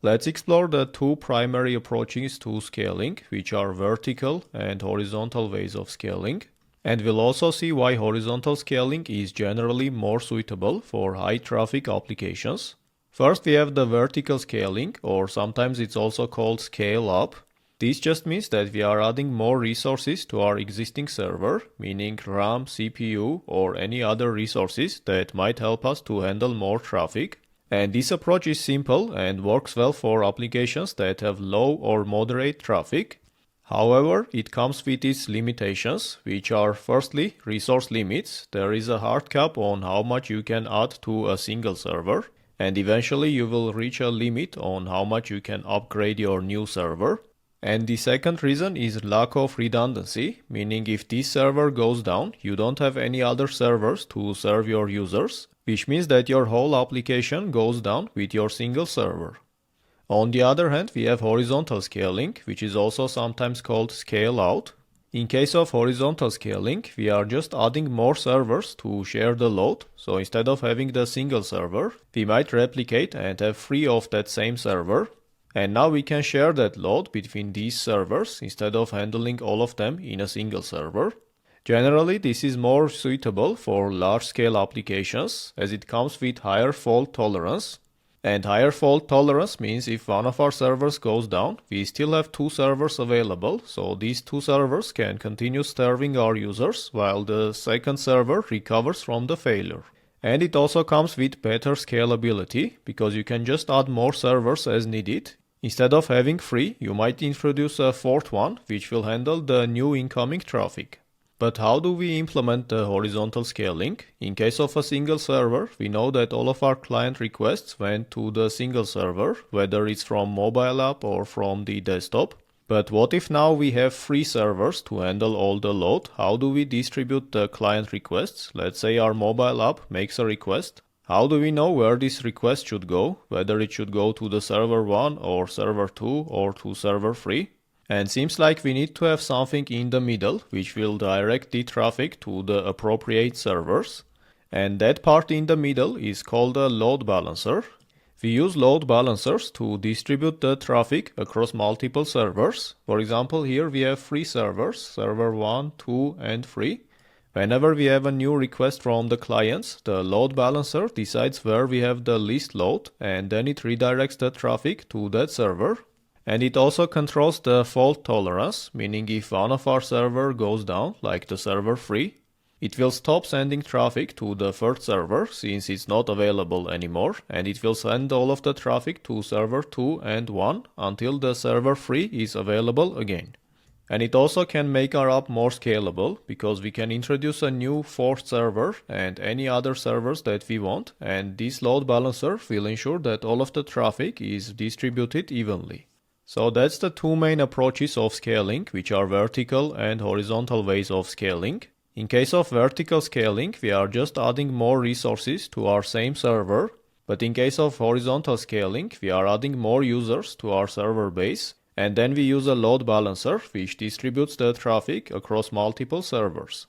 Let's explore the two primary approaches to scaling, which are vertical and horizontal ways of scaling. And we'll also see why horizontal scaling is generally more suitable for high traffic applications. First, we have the vertical scaling, or sometimes it's also called scale up. This just means that we are adding more resources to our existing server, meaning RAM, CPU, or any other resources that might help us to handle more traffic. And this approach is simple and works well for applications that have low or moderate traffic. However, it comes with its limitations, which are firstly resource limits. There is a hard cap on how much you can add to a single server, and eventually you will reach a limit on how much you can upgrade your new server. And the second reason is lack of redundancy, meaning if this server goes down, you don't have any other servers to serve your users, which means that your whole application goes down with your single server. On the other hand, we have horizontal scaling, which is also sometimes called scale out. In case of horizontal scaling, we are just adding more servers to share the load. So instead of having the single server, we might replicate and have 3 of that same server. And now we can share that load between these servers instead of handling all of them in a single server. Generally, this is more suitable for large-scale applications as it comes with higher fault tolerance. And higher fault tolerance means if one of our servers goes down, we still have 2 servers available, so these 2 servers can continue serving our users while the second server recovers from the failure. And it also comes with better scalability because you can just add more servers as needed. Instead of having 3, you might introduce a 4th one, which will handle the new incoming traffic. But how do we implement the horizontal scaling? In case of a single server, we know that all of our client requests went to the single server, whether it's from mobile app or from the desktop. But what if now we have 3 servers to handle all the load? How do we distribute the client requests? Let's say our mobile app makes a request. How do we know where this request should go? Whether it should go to the server 1 or server 2 or to server 3? And seems like we need to have something in the middle which will direct the traffic to the appropriate servers. And that part in the middle is called a load balancer. We use load balancers to distribute the traffic across multiple servers. For example, here we have 3 servers, server 1, 2 and 3. Whenever we have a new request from the clients, the load balancer decides where we have the least load and then it redirects the traffic to that server. And it also controls the fault tolerance, meaning if one of our server goes down, like the server 3, it will stop sending traffic to the third server since it's not available anymore, and it will send all of the traffic to server 2 and 1 until the server 3 is available again. And it also can make our app more scalable because we can introduce a new 4th server and any other servers that we want, and this load balancer will ensure that all of the traffic is distributed evenly. So that's the 2 main approaches of scaling, which are vertical and horizontal ways of scaling. In case of vertical scaling, we are just adding more resources to our same server, but in case of horizontal scaling, we are adding more users to our server base. And then we use a load balancer which distributes the traffic across multiple servers.